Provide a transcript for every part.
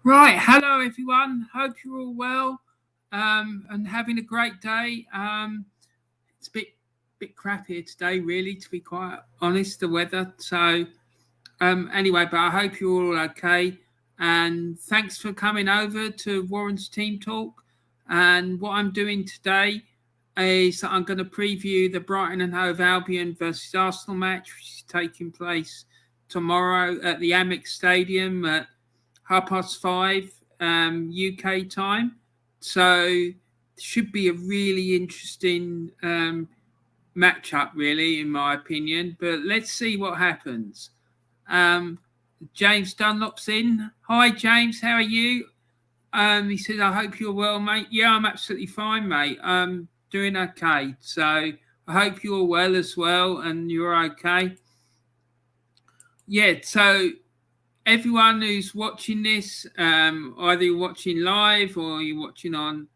Right, hello everyone. Hope you're all well and having a great day. It's a bit crap here today, really, to be quite honest. The weather. Anyway, but I hope you're all okay. And thanks for coming over to Warren's Team Talk. And what I'm doing today is that I'm going to preview the Brighton and Hove Albion versus Arsenal match, which is taking place tomorrow at the Amex Stadium at 5:30 UK time. So it should be a really interesting matchup, really, in my opinion. But let's see what happens. Um, James Dunlop's in. Hi, James. How are you? He says, I hope you're well, mate. Yeah, I'm absolutely fine, mate. I'm doing okay. So I hope you're well as well and you're okay. Yeah, so everyone who's watching this, either you're watching live or you're watching on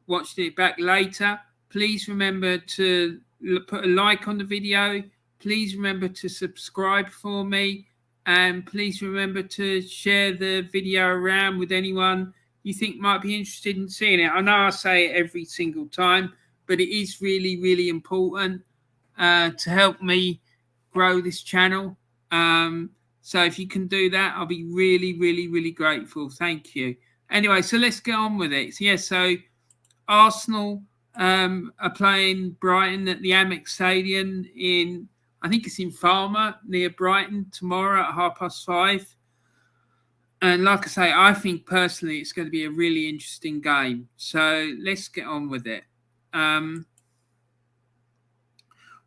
watching it back later, please remember to put a like on the video. Please remember to subscribe for me, and please remember to share the video around with anyone you think might be interested in seeing it. I know I say it every single time, but it is really, really important to help me grow this channel. So if you can do that, I'll be really, really, really grateful. Thank you. Anyway, so let's get on with it. So Arsenal are playing Brighton at the Amex Stadium in, I think it's in Farmer near Brighton tomorrow at 5:30. And like I say, I think personally it's going to be a really interesting game. So let's get on with it.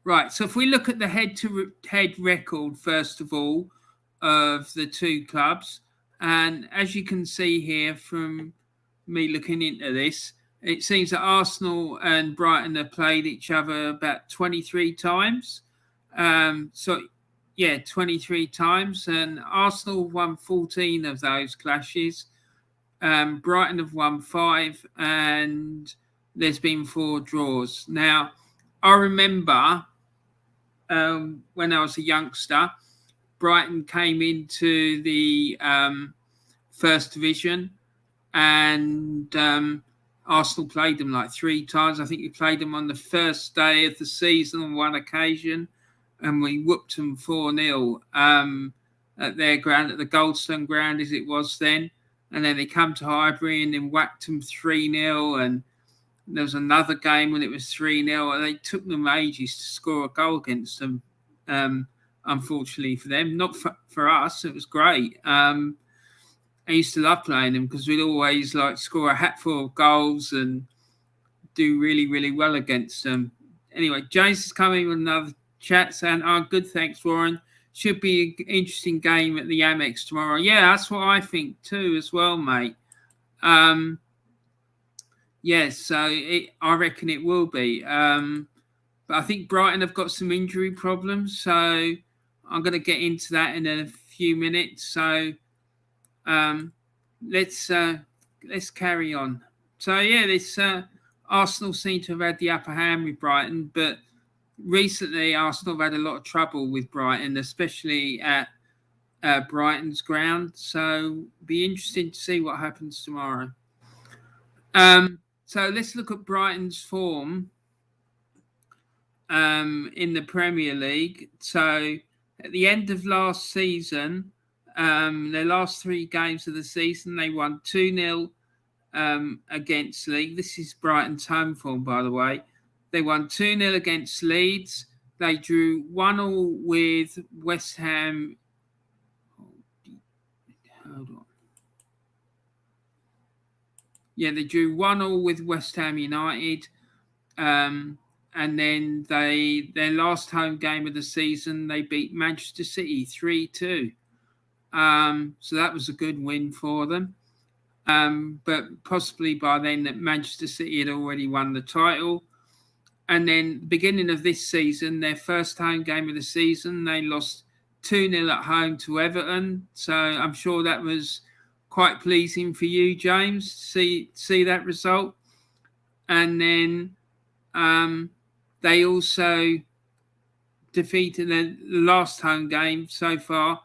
Right, so if we look at the head-to-head record, first of all, of the two clubs, and as you can see here from me looking into this, it seems that Arsenal and Brighton have played each other about 23 times. 23 times, and Arsenal won 14 of those clashes. Brighton have won 5, and there's been 4 draws. Now, I remember when I was a youngster, Brighton came into the first division, and Arsenal played them like 3 times. I think we played them on the first day of the season on one occasion, and we whooped them 4-0 at their ground, at the Goldstone ground as it was then. And then they come to Highbury and then whacked them 3-0. And there was another game when it was 3-0. And they took them ages to score a goal against them, unfortunately for them. Not for us. It was great. I used to love playing them because we'd always score a hatful of goals and do really, really well against them. Anyway, James is coming with another chat saying, good, thanks, Warren. Should be an interesting game at the Amex tomorrow. Yeah, that's what I think too as well, mate. I reckon it will be. But I think Brighton have got some injury problems, so I'm going to get into that in a few minutes. So let's carry on. So this Arsenal seem to have had the upper hand with Brighton, but recently Arsenal have had a lot of trouble with Brighton, especially at Brighton's ground. So be interesting to see what happens tomorrow. So let's look at Brighton's form in the Premier League. So at the end of last season, their last 3 games of the season, they won 2-0 against Leeds. This is Brighton's home form, by the way. They won 2-0 against Leeds. They drew 1-1 with West Ham. Hold on. Yeah, they drew 1-1 with West Ham United. And then their last home game of the season, they beat Manchester City 3-2. So that was a good win for them. But possibly by then that Manchester City had already won the title. And then beginning of this season, their first home game of the season, they lost 2-0 at home to Everton. So I'm sure that was quite pleasing for you, James, to see that result. And then they also defeated the last home game so far.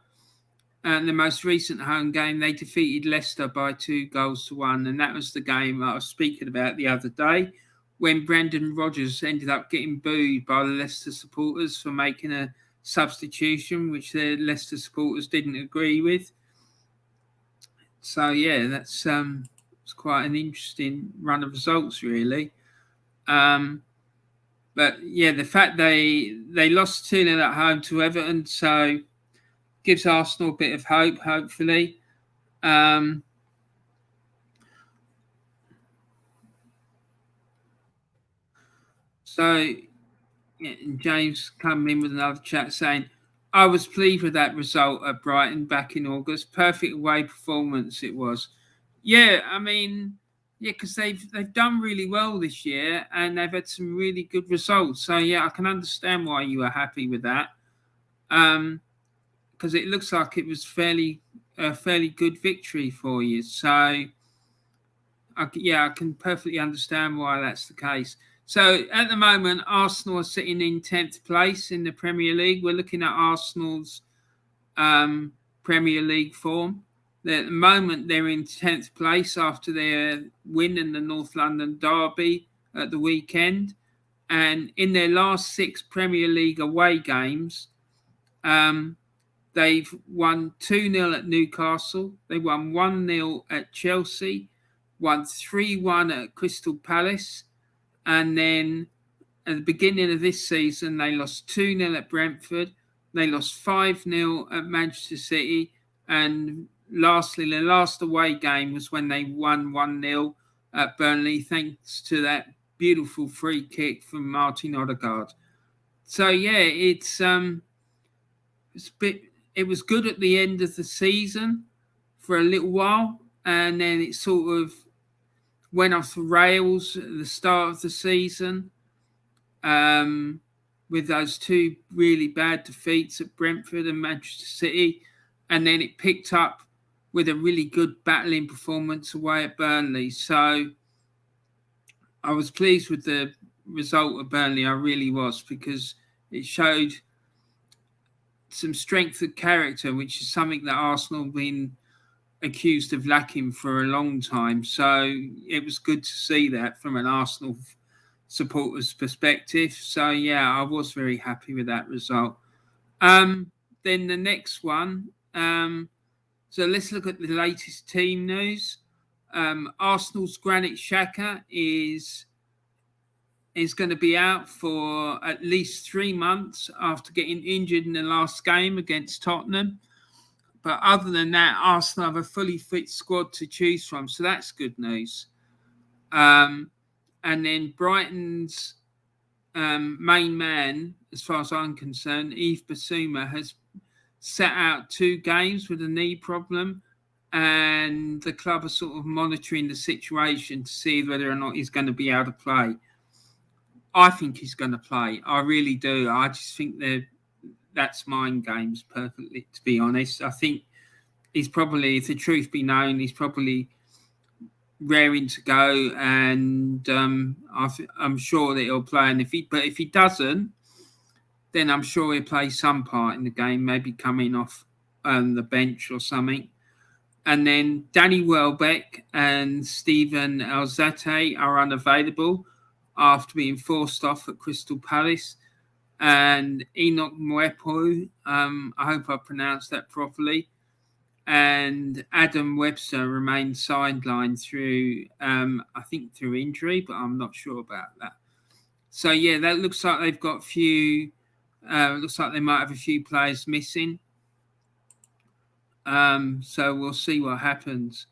And the most recent home game, they defeated Leicester by 2-1. And that was the game I was speaking about the other day when Brendan Rodgers ended up getting booed by the Leicester supporters for making a substitution, which the Leicester supporters didn't agree with. So, yeah, that's it's quite an interesting run of results, really. But, yeah, the fact they lost 2-0 at home to Everton, so gives Arsenal a bit of hope, hopefully. So, yeah, James coming in with another chat saying, I was pleased with that result at Brighton back in August. Perfect away performance it was. Yeah, I mean, yeah, because they've done really well this year and they've had some really good results. So yeah, I can understand why you were happy with that. Because it looks like it was a fairly good victory for you. So I can perfectly understand why that's the case. So at the moment, Arsenal are sitting in 10th place in the Premier League. We're looking at Arsenal's Premier League form. At the moment, they're in 10th place after their win in the North London derby at the weekend. And in their last 6 Premier League away games, they've won 2-0 at Newcastle. They won 1-0 at Chelsea, won 3-1 at Crystal Palace. And then at the beginning of this season, they lost 2-0 at Brentford. They lost 5-0 at Manchester City. And lastly, the last away game was when they won 1-0 at Burnley, thanks to that beautiful free kick from Martin Odegaard. So, yeah, it was good at the end of the season for a little while. And then it sort of went off the rails at the start of the season with those 2 really bad defeats at Brentford and Manchester City. And then it picked up with a really good battling performance away at Burnley. So I was pleased with the result of Burnley. I really was, because it showed some strength of character, which is something that Arsenal have been accused of lacking for a long time. So it was good to see that from an Arsenal supporter's perspective. So yeah, I was very happy with that result. Then the next one. So let's look at the latest team news. Arsenal's Granit Xhaka is going to be out for at least 3 months after getting injured in the last game against Tottenham. But other than that, Arsenal have a fully fit squad to choose from. So that's good news. And then Brighton's main man, as far as I'm concerned, Yves Bissouma, has sat out 2 games with a knee problem. And the club are sort of monitoring the situation to see whether or not he's going to be able to play. I think he's going to play. I really do. I just think that's mind games perfectly, to be honest. I think he's probably, if the truth be known, he's probably raring to go, and I'm sure that he'll play. And if he doesn't, then I'm sure he'll play some part in the game, maybe coming off the bench or something. And then Danny Welbeck and Steven Alzate are unavailable after being forced off at Crystal Palace. And Enoch Mwepu, I hope I pronounced that properly, and Adam Webster remained sidelined through, I think through injury, but I'm not sure about that. So yeah, that looks like they've got looks like they might have a few players missing. So we'll see what happens.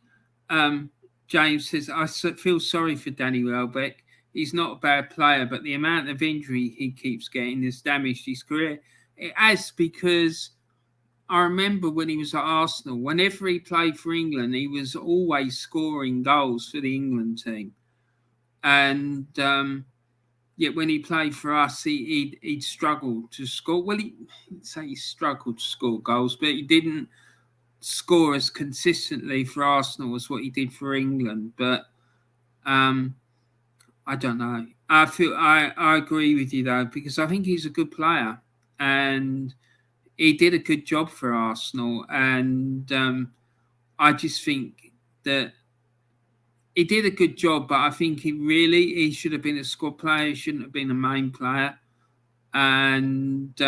James says, I feel sorry for Danny Welbeck. He's not a bad player, but the amount of injury he keeps getting has damaged his career. It has, because I remember when he was at Arsenal, whenever he played for England, he was always scoring goals for the England team. And yet when he played for us, he'd struggled to score. Well, he'd say he struggled to score goals, but he didn't score as consistently for Arsenal as what he did for England. But I don't know. I agree with you though, because I think he's a good player, and he did a good job for Arsenal, and I just think that he did a good job, but I think he should have been a squad player. He shouldn't have been a main player. And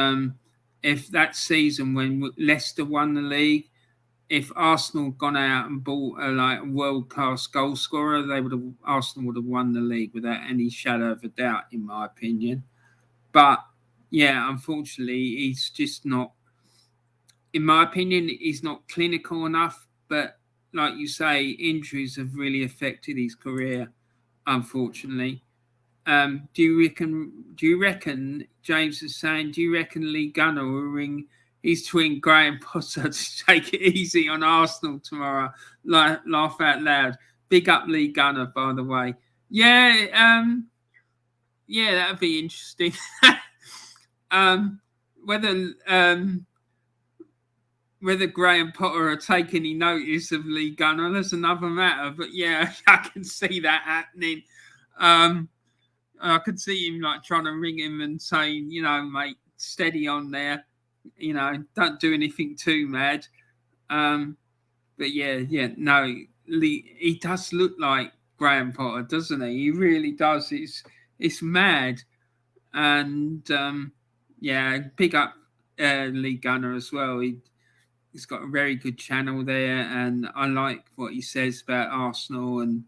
if that season when Leicester won the league, if Arsenal had gone out and bought a world-class goal scorer, Arsenal would have won the league without any shadow of a doubt, in my opinion. But yeah, unfortunately, he's just not. In my opinion, he's not clinical enough. But like you say, injuries have really affected his career, unfortunately. Do you reckon, James is saying, do you reckon Lee Gunner will ring his twin Graham Potter to take it easy on Arsenal tomorrow? Laugh out loud. Big up Lee Gunner, by the way. Yeah, that'd be interesting. Whether Graham Potter are taking any notice of Lee Gunner, that's another matter. But yeah, I can see that happening. I could see him trying to ring him and saying, mate, steady on there. Don't do anything too mad. But no, Lee, he does look like Graham Potter, doesn't he? He really does. It's mad. And big up Lee Gunner as well. He's got a very good channel there, and I like what he says about Arsenal and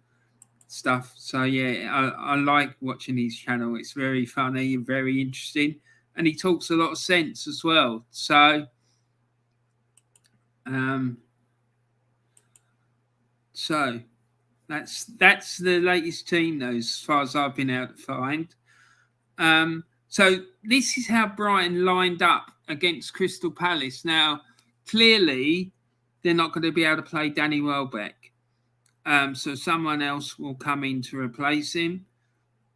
stuff. So I like watching his channel. It's very funny and very interesting, and he talks a lot of sense as well. So that's the latest team, though, as far as I've been able to find. So this is how Brighton lined up against Crystal Palace. Now, clearly, they're not going to be able to play Danny Welbeck. So someone else will come in to replace him.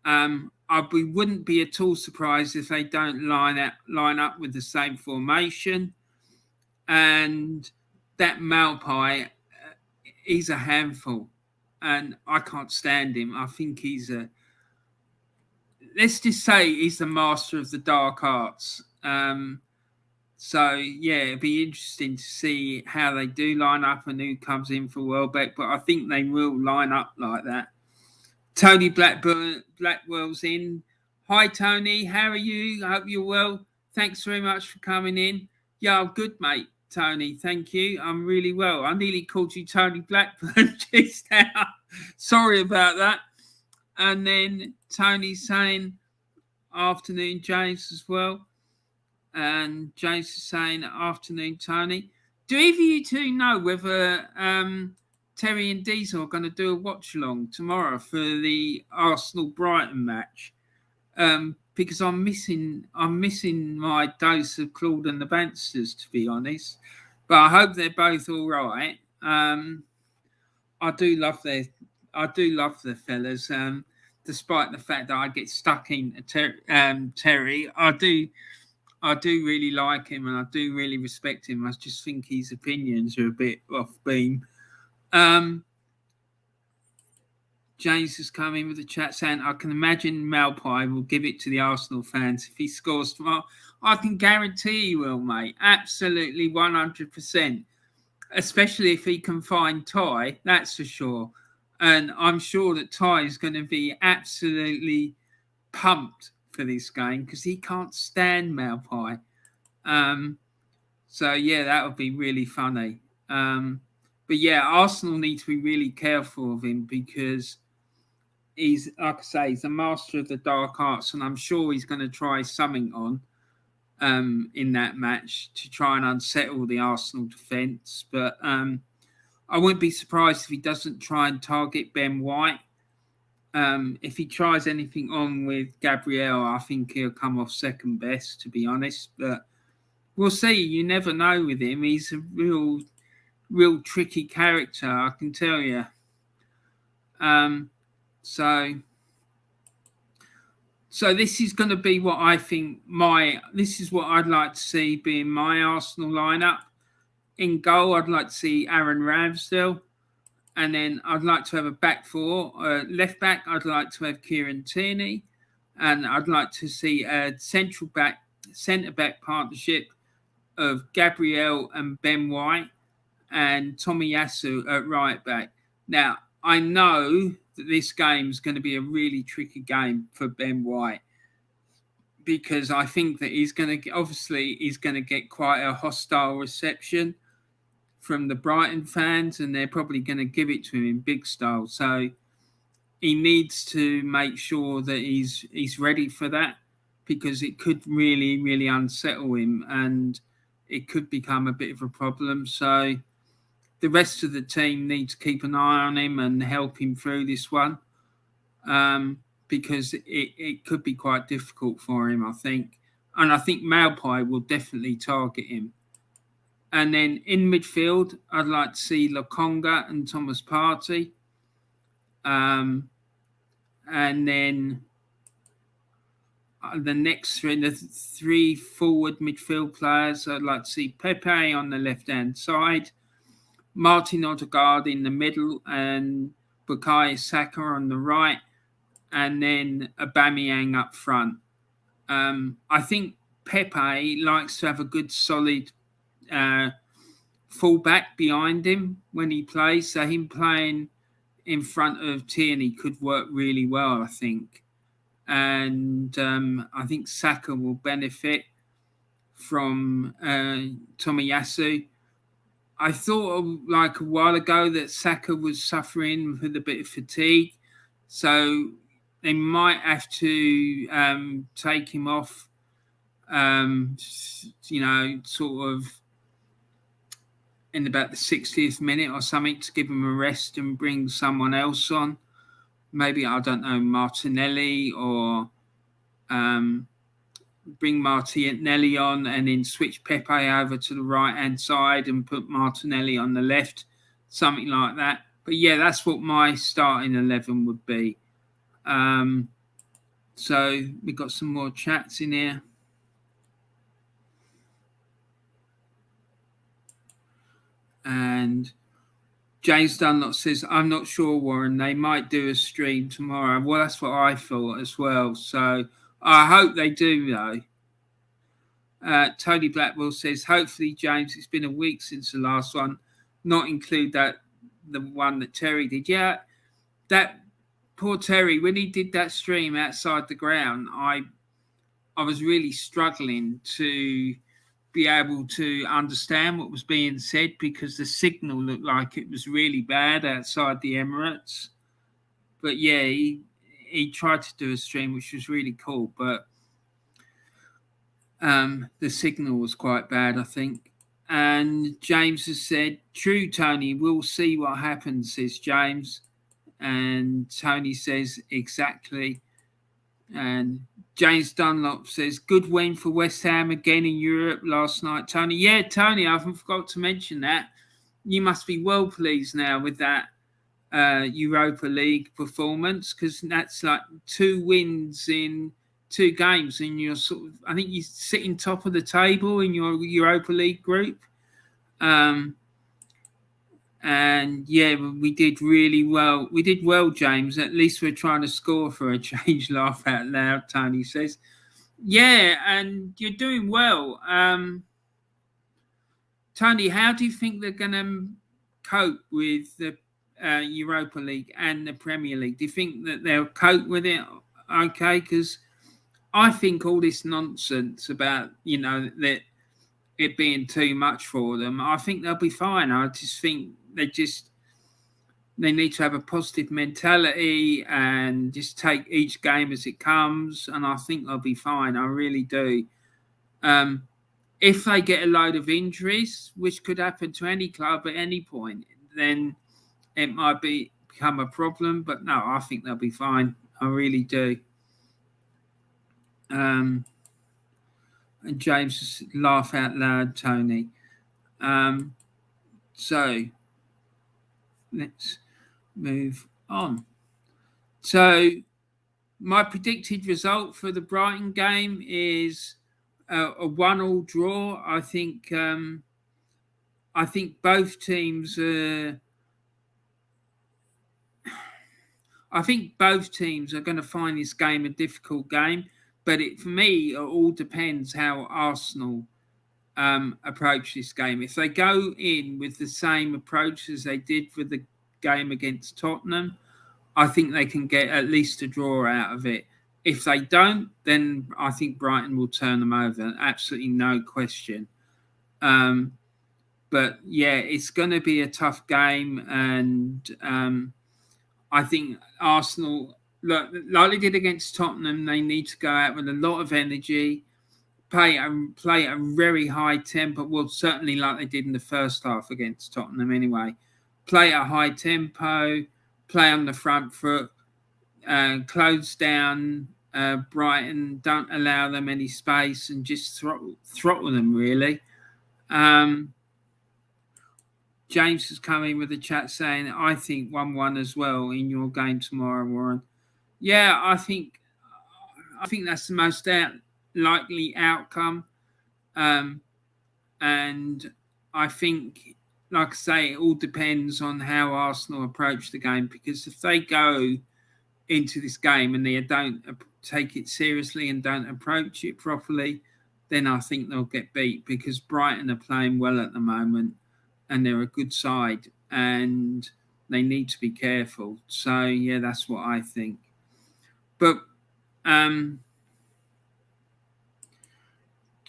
We wouldn't be at all surprised if they don't line up with the same formation. And that Malpai, he's a handful, and I can't stand him. I think let's just say he's the master of the dark arts. It'd be interesting to see how they do line up and who comes in for Welbeck, but I think they will line up like that. Tony Blackwell's in. Hi, Tony. How are you? I hope you're well. Thanks very much for coming in. Yeah, I'm good, mate, Tony. Thank you. I'm really well. I nearly called you Tony Blackburn just now. Sorry about that. And then Tony's saying, afternoon, James, as well. And James is saying, afternoon, Tony. Do either of you two know whether Terry and Diesel are going to do a watch-along tomorrow for the Arsenal-Brighton match? Because I'm missing my dose of Claude and the Banstas, to be honest. But I hope they're both all right. I do love the fellas. Despite the fact that I get stuck in Terry, I do really like him, and I do really respect him. I just think his opinions are a bit off beam. James has come in with the chat saying, I can imagine Malpai will give it to the Arsenal fans if he scores tomorrow. I can guarantee he will, mate. Absolutely 100%. Especially if he can find Ty, that's for sure. And I'm sure that Ty is going to be absolutely pumped for this game because he can't stand Malpai. That would be really funny. Arsenal need to be really careful of him because he's, like I say, he's a master of the dark arts, and I'm sure he's going to try something on in that match to try and unsettle the Arsenal defence. But I wouldn't be surprised if he doesn't try and target Ben White. If he tries anything on with Gabriel, I think he'll come off second best, to be honest. But we'll see. You never know with him. He's a real tricky character, I can tell you. So this is going to be what I think this is what I'd like to see being my Arsenal lineup. In goal, I'd like to see Aaron Ramsdale. And then I'd like to have a back four. Left back, I'd like to have Kieran Tierney. And I'd like to see a centre back partnership of Gabriel and Ben White and Tomiyasu at right back. Now, I know that this game is going to be a really tricky game for Ben White, because I think that he's going to get quite a hostile reception from the Brighton fans, and they're probably going to give it to him in big style. So he needs to make sure that he's ready for that, because it could really, really unsettle him and it could become a bit of a problem. So the rest of the team need to keep an eye on him and help him through this one, because it could be quite difficult for him, I think. And I think Maupay will definitely target him. And then in midfield, I'd like to see Lokonga and Thomas Partey. And then the three forward midfield players, I'd like to see Pepe on the left-hand side, Martin Odegaard in the middle, and Bukayo Saka on the right, and then Aubameyang up front. I think Pepe likes to have a good, solid fullback behind him when he plays. So him playing in front of Tierney could work really well, I think. And I think Saka will benefit from Tomiyasu. I thought like a while ago that Saka was suffering with a bit of fatigue, so they might have to take him off, sort of in about the 60th minute or something, to give him a rest and bring someone else on. Maybe, I don't know, Martinelli, or bring Martinelli on and then switch Pepe over to the right-hand side and put Martinelli on the left, something like that. But yeah, that's what my starting 11 would be. So we've got some more chats in here. And James Dunlop says, I'm not sure, Warren. They might do a stream tomorrow. Well, that's what I thought as well. So I hope they do, though. Tony Blackwell says, hopefully, James, it's been a week since the last one. Not include the one that Terry did. Yeah, that poor Terry, when he did that stream outside the ground, I was really struggling to be able to understand what was being said, because the signal looked like it was really bad outside the Emirates. But yeah, he tried to do a stream, which was really cool, but the signal was quite bad, I think. And James has said, true, Tony, we'll see what happens, says James. And Tony says, exactly. And James Dunlop says, good win for West Ham again in Europe last night, Tony. Yeah, Tony, I haven't forgot to mention that. You must be well pleased now with that Europa League performance, because that's like 2 wins in 2 games, and you're I think you're sitting top of the table in your Europa League group. And yeah, we did really well. We did well, James. At least we're trying to score for a change. Laugh out loud, Tony says. Yeah, and you're doing well. Tony, how do you think they're going to cope with the Europa League and the Premier League? Do you think that they'll cope with it okay? Because I think all this nonsense about, that it being too much for them, I think they'll be fine. I just think they need to have a positive mentality and just take each game as it comes, and I think they'll be fine. I really do. If they get a load of injuries, which could happen to any club at any point, then it might become a problem. But no, I think they'll be fine. I really do. And James just laugh out loud, Tony. So let's move on. So my predicted result for the Brighton game is a 1-1 draw. I think both teams are going to find this game a difficult game. But for me, it all depends how Arsenal approach this game. If they go in with the same approach as they did for the game against Tottenham, I think they can get at least a draw out of it. If they don't, then I think Brighton will turn them over. Absolutely no question. But yeah, it's going to be a tough game. And I think Arsenal, like they did against Tottenham, they need to go out with a lot of energy, play at a very high tempo. Well, certainly like they did in the first half against Tottenham anyway. Play at a high tempo, play on the front foot, close down Brighton, don't allow them any space, and just throttle them, really. James has come in with the chat saying, I think 1-1 as well in your game tomorrow, Warren. Yeah, I think that's the most likely outcome. And I think, like I say, it all depends on how Arsenal approach the game, because if they go into this game and they don't take it seriously and don't approach it properly, then I think they'll get beat, because Brighton are playing well at the moment and they're a good side and they need to be careful. So, yeah, that's what I think. But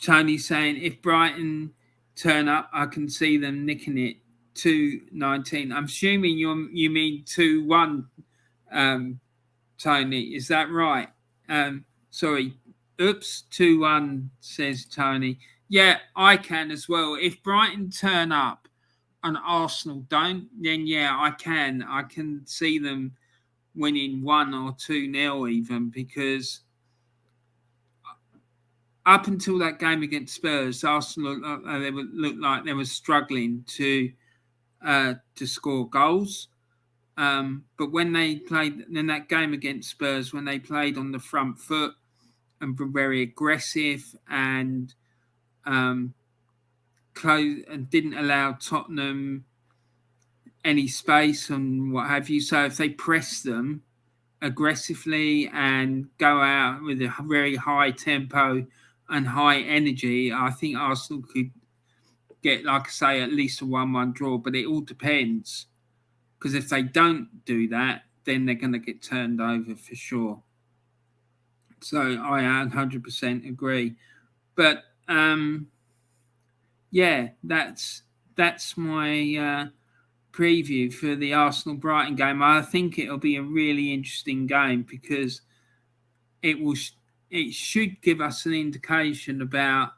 Tony's saying, if Brighton turn up, I can see them nicking it 2-19. I'm assuming you mean 2-1, Tony. Is that right? Sorry. Oops, 2-1, says Tony. Yeah, I can as well. If Brighton turn up and Arsenal don't, then yeah, I can. I can see them winning 1 or 2-0 even, because up until that game against Spurs, Arsenal looked like they were struggling to score goals. But when they played in that game against Spurs, when they played on the front foot and were very aggressive and didn't allow Tottenham any space and what have you. So if they press them aggressively and go out with a very high tempo and high energy, I think Arsenal could get, like I say, at least a 1-1 draw. But it all depends, because if they don't do that, then they're going to get turned over for sure. So I 100% agree. But yeah, that's my preview for the Arsenal-Brighton game. I think it'll be a really interesting game, because it should give us an indication about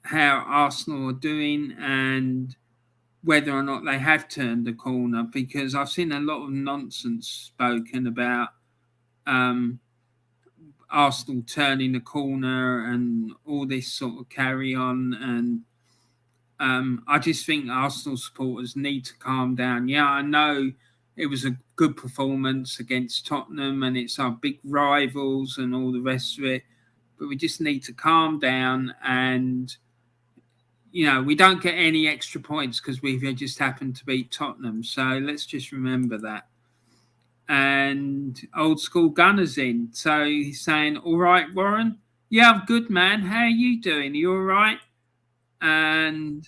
how Arsenal are doing and whether or not they have turned the corner, because I've seen a lot of nonsense spoken about Arsenal turning the corner and all this sort of carry on. And I just think Arsenal supporters need to calm down. Yeah, I know it was a good performance against Tottenham and it's our big rivals and all the rest of it, but we just need to calm down. And, you know, we don't get any extra points because we've just happened to beat Tottenham. So let's just remember that. And Old School Gunner's in. So he's saying, all right, Warren? Yeah, I'm good, man. How are you doing? Are you all right? And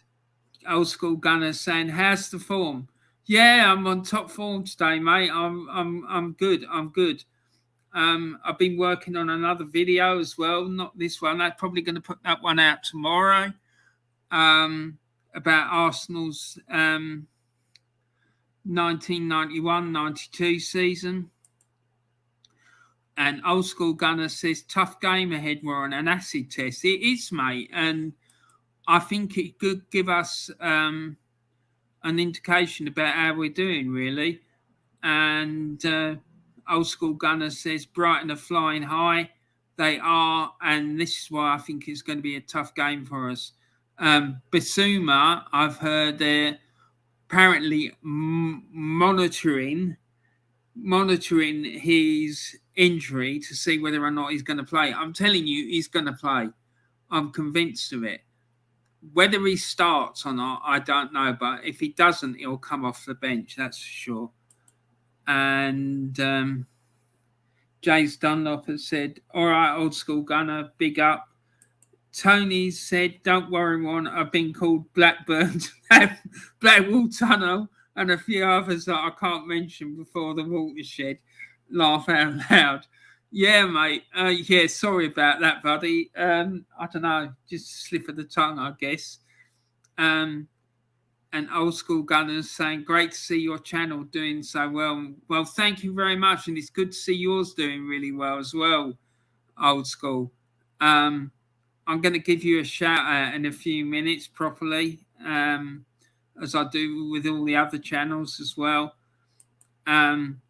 Old School Gunner's saying, how's the form? Yeah, I'm on top form today, mate. I'm good. I'm good. I've been working on another video as well. Not this one. I'm probably going to put that one out tomorrow. About Arsenal's 1991-92 season. And Old School Gunner says, tough game ahead, Warren, an acid test. It is, mate. And I think it could give us an indication about how we're doing, really. And Old School Gunner says, Brighton are flying high. They are. And this is why I think it's going to be a tough game for us. Basuma, I've heard they're apparently monitoring his injury to see whether or not he's going to play. I'm telling you, he's going to play. I'm convinced of it. Whether he starts or not, I don't know. But if he doesn't, he'll come off the bench, that's for sure. And James Dunlop has said, all right, Old School Gunner, big up. Tony said, "Don't worry, Ron. I've been called Blackburn, Blackwall Tunnel, and a few others that I can't mention before the watershed." Laugh out loud. Yeah, mate. Yeah, sorry about that, buddy. I don't know, just slip of the tongue, I guess. And Old School Gunners saying, "Great to see your channel doing so well." Well, thank you very much, and it's good to see yours doing really well as well, Old School. I'm going to give you a shout out in a few minutes properly, as I do with all the other channels as well. And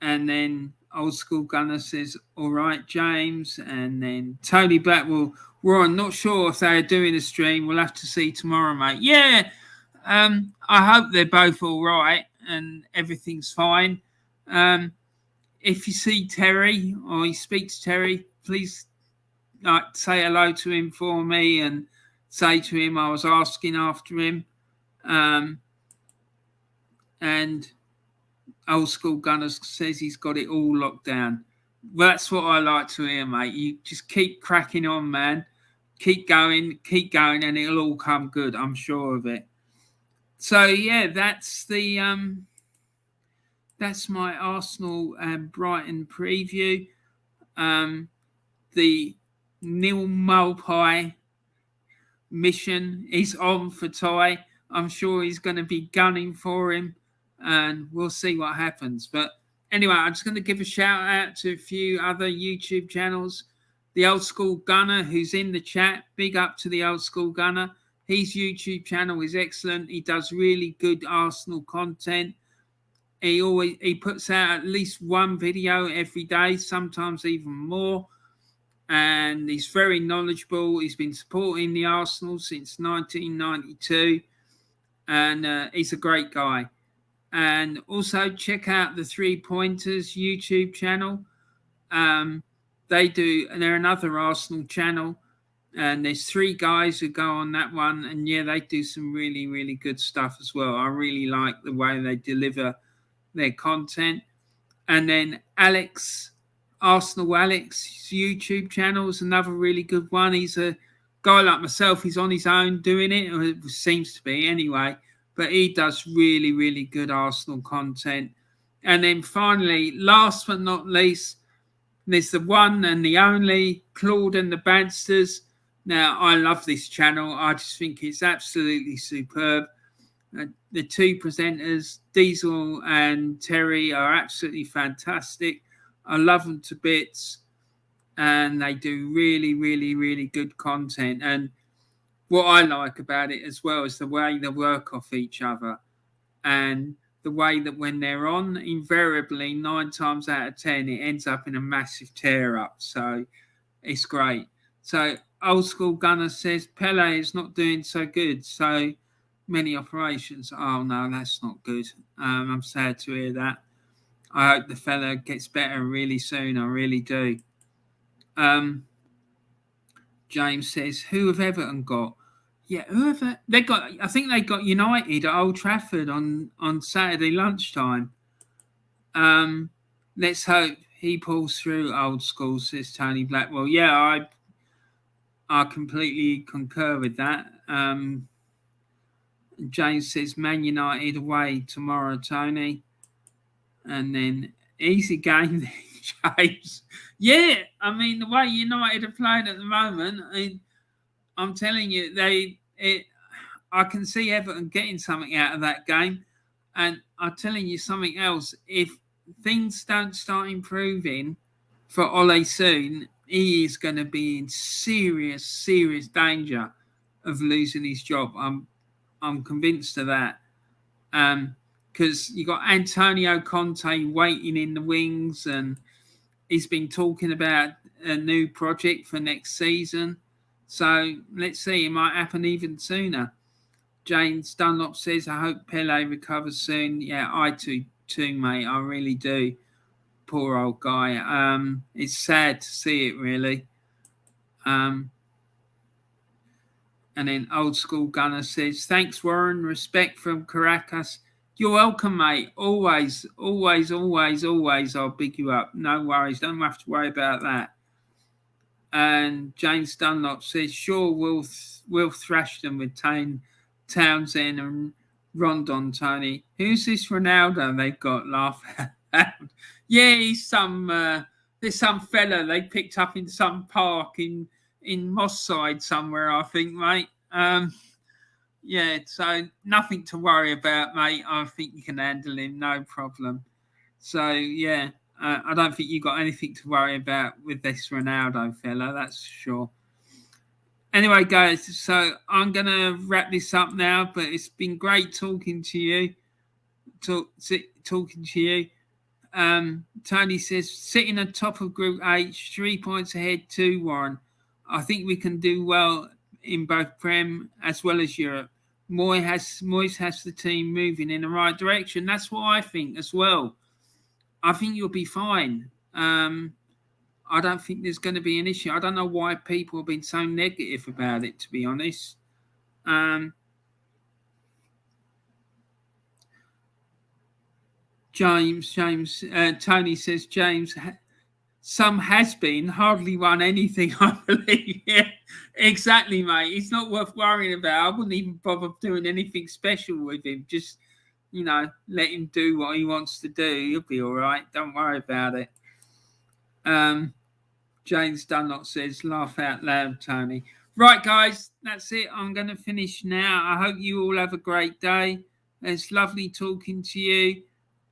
then Old School Gunner says, "All right, James." And then Tony Blackwell, "Ron, not sure if they're doing a stream. We'll have to see tomorrow, mate." Yeah, I hope they're both all right and everything's fine. If you see Terry or you speak to Terry, please say hello to him for me and say to him I was asking after him. And Old School Gunners says he's got it all locked down. Well, that's what I like to hear, mate. You just keep cracking on, man. Keep going, and it'll all come good. I'm sure of it. So yeah, that's my Arsenal and Brighton preview. The Neil Mulpie mission is on for Ty. I'm sure he's going to be gunning for him, and we'll see what happens. But anyway, I'm just going to give a shout out to a few other YouTube channels. The Old School Gunner, who's in the chat, big up to the Old School Gunner. His YouTube channel is excellent. He does really good Arsenal content. He puts out at least one video every day, sometimes even more. And he's very knowledgeable. He's been supporting the Arsenal since 1992. And he's a great guy. And also check out the 3 Pointers YouTube channel. They're another Arsenal channel. And there's 3 guys who go on that one. And yeah, they do some really, really good stuff as well. I really like the way they deliver their content. And then Arsenal Alex's YouTube channel is another really good one. He's a guy like myself. He's on his own doing it, or it seems to be anyway. But he does really, really good Arsenal content. And then finally, last but not least, there's the one and the only Claude and the Banstas. Now, I love this channel. I just think it's absolutely superb. The 2 presenters, Diesel and Terry, are absolutely fantastic. I love them to bits, and they do really, really, really good content. And what I like about it as well is the way they work off each other, and the way that when they're on, invariably 9 times out of 10, it ends up in a massive tear up. So it's great. So Old School Gunner says Pele is not doing so good. So many operations. Oh no, that's not good. I'm sad to hear that. I hope the fella gets better really soon. I really do. James says, "Who have Everton got?" Yeah, whoever they got. I think they got United at Old Trafford on Saturday lunchtime. Let's hope he pulls through. Old School, says Tony Blackwell. Yeah, I completely concur with that. James says Man United away tomorrow, Tony. And then easy game, James. Yeah, I mean, the way United are playing at the moment, I'm telling you, I can see Everton getting something out of that game. And I'm telling you something else. If things don't start improving for Ole soon, he is going to be in serious, serious danger of losing his job. I'm convinced of that. Because you got Antonio Conte waiting in the wings, and he's been talking about a new project for next season. So let's see, it might happen even sooner. James Dunlop says, "I hope Pele recovers soon." Yeah, I too, mate. I really do. Poor old guy. It's sad to see it, really. And then Old School Gunner says, "Thanks, Warren. Respect from Caracas." You're welcome, mate. Always, always, always, always. I'll big you up. No worries. Don't have to worry about that. And James Dunlop says, sure, we'll thrash them with Townsend and Rondon, Tony. Who's this Ronaldo they've got? Laugh out. Yeah, he's there's some fella they picked up in some park in Moss Side somewhere, I think, mate. Yeah, so nothing to worry about, mate. I think you can handle him, no problem. So, yeah, I don't think you got anything to worry about with this Ronaldo fella, that's sure. Anyway, guys, so I'm going to wrap this up now, but it's been great talking to you. Talking to you. Tony says, sitting on top of Group H, 3 points ahead to Warren. I think we can do well in both Prem as well as Europe. Moyes has the team moving in the right direction. That's what I think as well. I think you'll be fine. I don't think there's going to be an issue. I don't know why people have been so negative about it, to be honest. Tony says, James, some has been, hardly won anything, I believe. Yeah, exactly, mate. It's not worth worrying about. I wouldn't even bother doing anything special with him. Just, let him do what he wants to do. He'll be all right. Don't worry about it. James Dunlop says, laugh out loud, Tony. Right, guys, that's it. I'm going to finish now. I hope you all have a great day. It's lovely talking to you.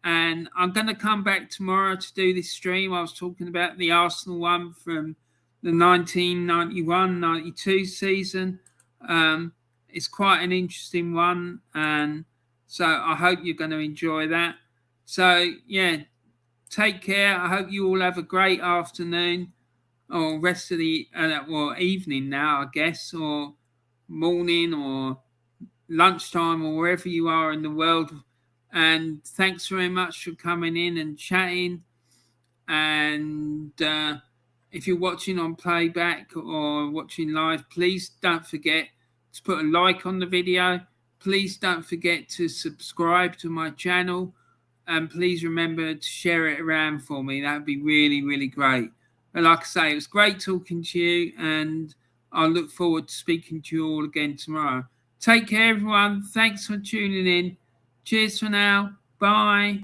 And I'm going to come back tomorrow to do this stream. I was talking about the Arsenal one from the 1991-92 season. It's quite an interesting one. And so I hope you're going to enjoy that. So, yeah, take care. I hope you all have a great afternoon or rest of the evening now, I guess, or morning or lunchtime or wherever you are in the world. And thanks very much for coming in and chatting. And if you're watching on playback or watching live, please don't forget to put a like on the video. Please don't forget to subscribe to my channel. And please remember to share it around for me. That would be really, really great. But like I say, it was great talking to you. And I look forward to speaking to you all again tomorrow. Take care, everyone. Thanks for tuning in. Cheers for now. Bye.